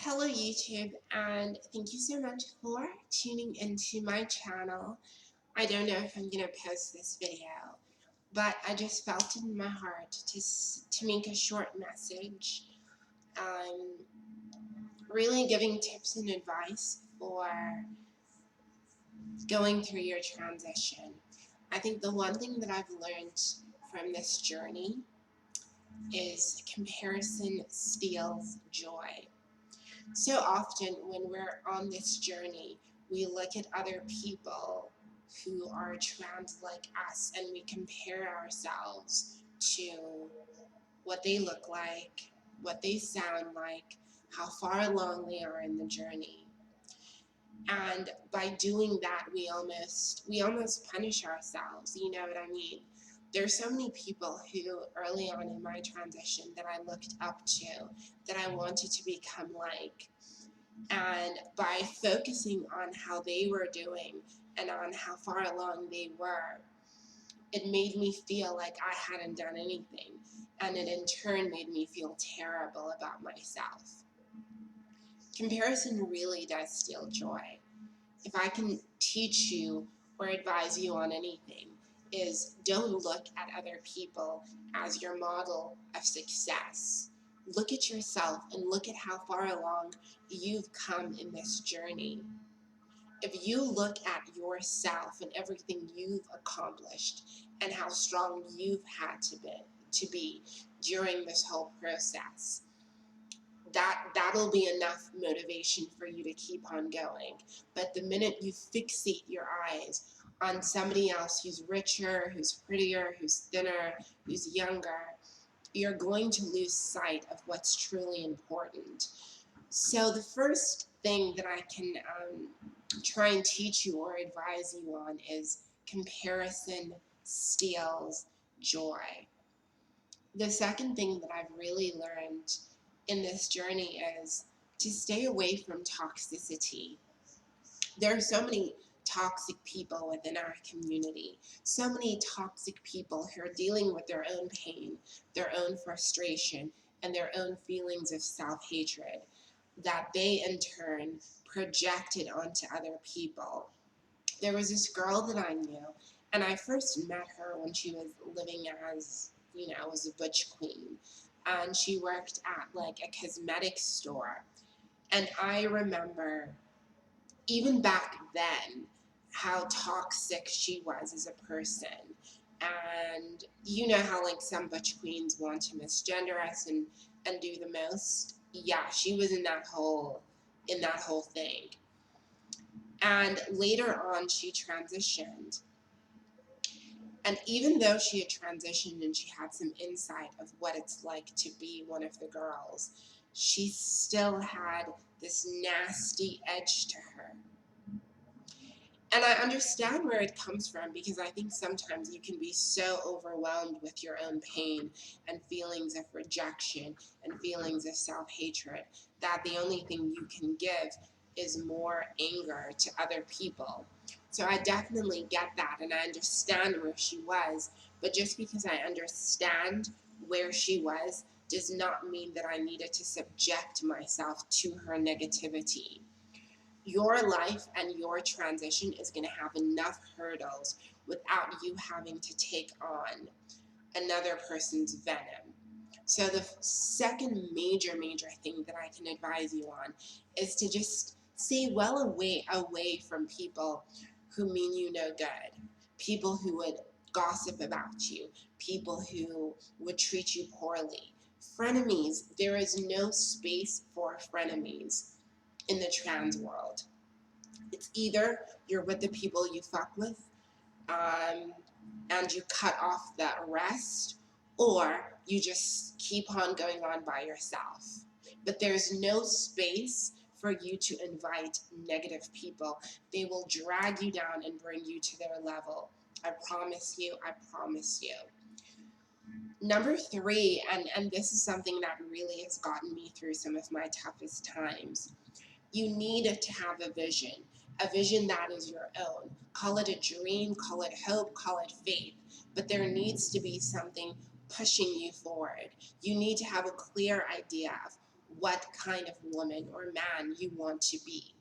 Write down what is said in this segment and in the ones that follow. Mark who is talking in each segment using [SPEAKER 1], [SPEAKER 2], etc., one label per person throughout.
[SPEAKER 1] Hello YouTube, and thank you so much for tuning into my channel. I don't know if I'm going to post this video, but I just felt it in my heart to make a short message, really giving tips and advice for going through your transition. I think the one thing that I've learned from this journey is comparison steals joy. So often when we're on this journey, we look at other people who are trans like us and we compare ourselves to what they look like, what they sound like, how far along they are in the journey. And by doing that, we almost punish ourselves, you know what I mean? There's so many people who early on in my transition that I looked up to, that I wanted to become like. And by focusing on how they were doing and on how far along they were, it made me feel like I hadn't done anything. And it in turn made me feel terrible about myself. Comparison really does steal joy. If I can teach you or advise you on anything, is don't look at other people as your model of success. Look at yourself and look at how far along you've come in this journey. If you look at yourself and everything you've accomplished and how strong you've had to be during this whole process, that'll be enough motivation for you to keep on going. But the minute you fixate your eyes on somebody else who's richer, who's prettier, who's thinner, who's younger, you're going to lose sight of what's truly important. So the first thing that I can try and teach you or advise you on is comparison steals joy. The second thing that I've really learned in this journey is to stay away from toxicity. There are so many toxic people within our community, so many toxic people who are dealing with their own pain, their own frustration, and their own feelings of self-hatred that they in turn projected onto other people. There was this girl that I knew, and I first met her when she was living as, as a butch queen. And she worked at like a cosmetic store. And I remember even back then how toxic she was as a person. And you know how like some butch queens want to misgender us and do the most? Yeah, she was in that whole thing. And later on she transitioned. And even though she had transitioned and she had some insight of what it's like to be one of the girls, she still had this nasty edge to her. And I understand where it comes from, because I think sometimes you can be so overwhelmed with your own pain and feelings of rejection and feelings of self-hatred that the only thing you can give is more anger to other people. So I definitely get that, and I understand where she was, but just because I understand where she was does not mean that I needed to subject myself to her negativity. Your life and your transition is going to have enough hurdles without you having to take on another person's venom. So the second major thing that I can advise you on is to just stay well away from people who mean you no good, people who would gossip about you, people who would treat you poorly. Frenemies, there is no space for frenemies in the trans world. It's either you're with the people you fuck with, and you cut off that rest, or you just keep on going on by yourself. But there's no space for you to invite negative people. They will drag you down and bring you to their level. I promise you, I promise you. Number three, and this is something that really has gotten me through some of my toughest times. You need to have a vision that is your own. Call it a dream, call it hope, call it faith, but there needs to be something pushing you forward. You need to have a clear idea of what kind of woman or man you want to be,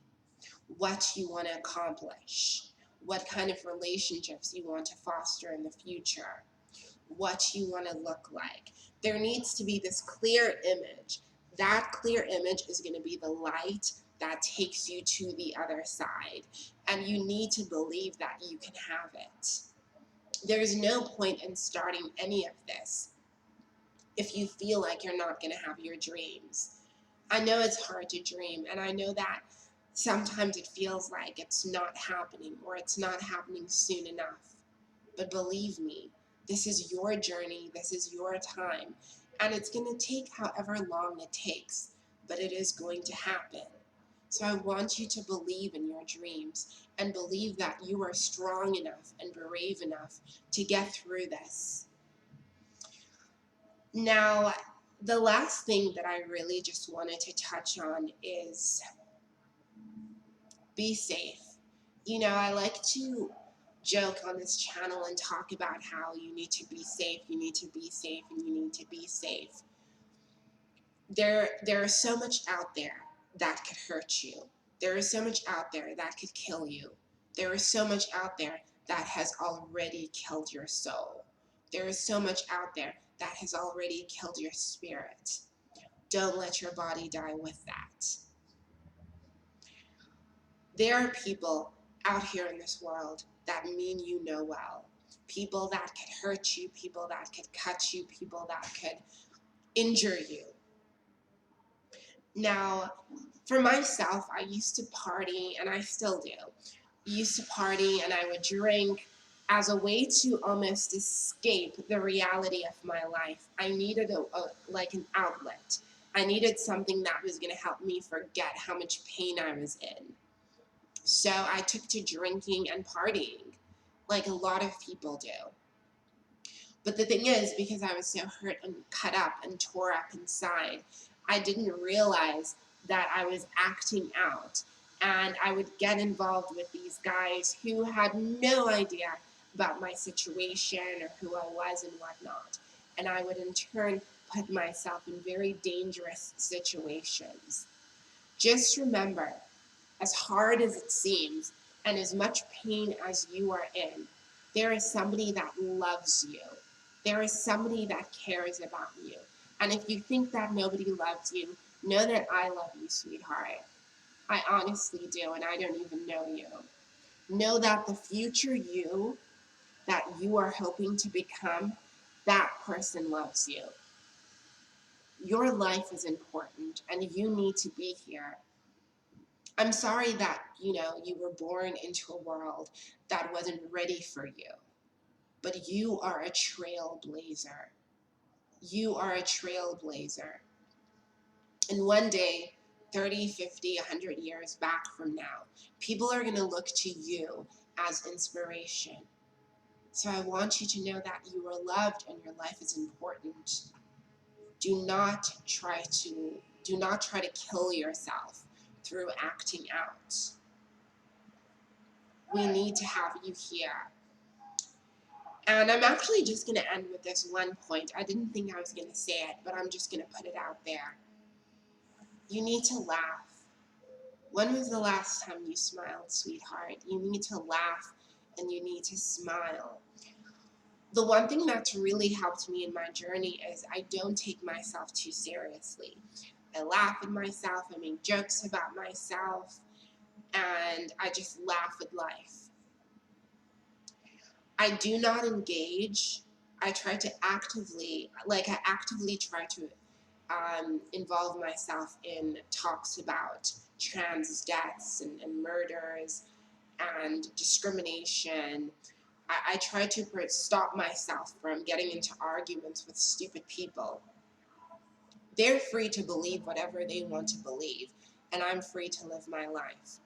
[SPEAKER 1] what you want to accomplish, what kind of relationships you want to foster in the future, what you want to look like. There needs to be this clear image. That clear image is going to be the light that takes you to the other side. And you need to believe that you can have it. There's no point in starting any of this if you feel like you're not going to have your dreams. I know it's hard to dream, and I know that sometimes it feels like it's not happening or it's not happening soon enough. But believe me, this is your journey, this is your time, and it's going to take however long it takes, but it is going to happen. So I want you to believe in your dreams and believe that you are strong enough and brave enough to get through this. Now, the last thing that I really just wanted to touch on is be safe. You know, I like to joke on this channel and talk about how you need to be safe, you need to be safe, and you need to be safe. There is so much out there that could hurt you. There is so much out there that could kill you. There is so much out there that has already killed your soul. There is so much out there that has already killed your spirit. Don't let your body die with that. There are people out here in this world that mean you no well. People that could hurt you, people that could cut you, people that could injure you. Now, for myself, I used to party, and I still do. I used to party and I would drink as a way to almost escape the reality of my life. I needed like an outlet. I needed something that was going to help me forget how much pain I was in. So I took to drinking and partying, like a lot of people do. But the thing is, because I was so hurt and cut up and tore up inside, I didn't realize that I was acting out. And I would get involved with these guys who had no idea about my situation or who I was and whatnot. And I would in turn put myself in very dangerous situations. Just remember, as hard as it seems, and as much pain as you are in, there is somebody that loves you. There is somebody that cares about you. And if you think that nobody loves you, know that I love you, sweetheart. I honestly do, and I don't even know you. Know that the future you that you are hoping to become, that person loves you. Your life is important, and you need to be here. I'm sorry that, you were born into a world that wasn't ready for you. But you are a trailblazer. You are a trailblazer. And one day, 30, 50, 100 years back from now, people are going to look to you as inspiration. So I want you to know that you are loved and your life is important. Do not try to kill yourself through acting out. We need to have you here. And I'm actually just going to end with this one point. I didn't think I was going to say it, but I'm just going to put it out there. You need to laugh. When was the last time you smiled, sweetheart? You need to laugh and you need to smile. The one thing that's really helped me in my journey is I don't take myself too seriously. I laugh at myself, I make jokes about myself, and I just laugh at life. I do not engage. I actively try to involve myself in talks about trans deaths and murders and discrimination. I try to stop myself from getting into arguments with stupid people. They're free to believe whatever they want to believe, and I'm free to live my life.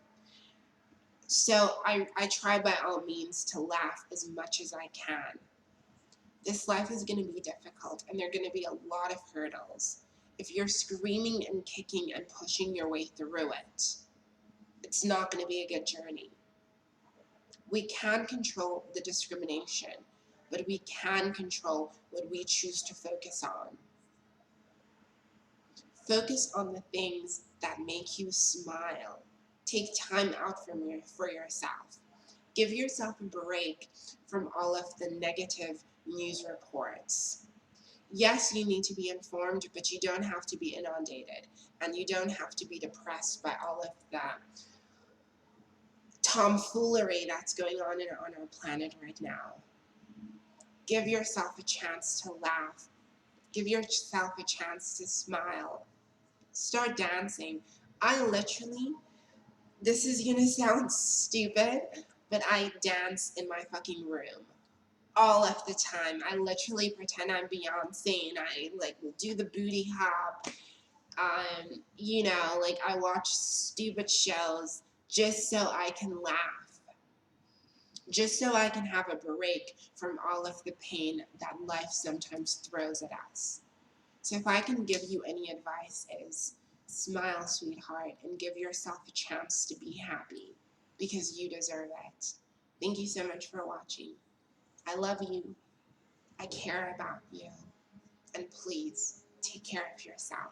[SPEAKER 1] So I try by all means to laugh as much as I can. This life is going to be difficult, and there are going to be a lot of hurdles. If you're screaming and kicking and pushing your way through it, it's not going to be a good journey. We can't control the discrimination, but we can control what we choose to focus on. Focus on the things that make you smile. Take time out for yourself. Give yourself a break from all of the negative news reports. Yes, you need to be informed, but you don't have to be inundated, and you don't have to be depressed by all of the tomfoolery that's going on our planet right now. Give yourself a chance to laugh. Give yourself a chance to smile. Start dancing. I literally, this is gonna sound stupid, but I dance in my fucking room all of the time. I literally pretend I'm Beyonce and I like will do the booty hop. Like I watch stupid shows just so I can laugh, just so I can have a break from all of the pain that life sometimes throws at us. So if I can give you any advice is smile, sweetheart, and give yourself a chance to be happy because you deserve it. Thank you so much for watching. I love you. I care about you. And please take care of yourself.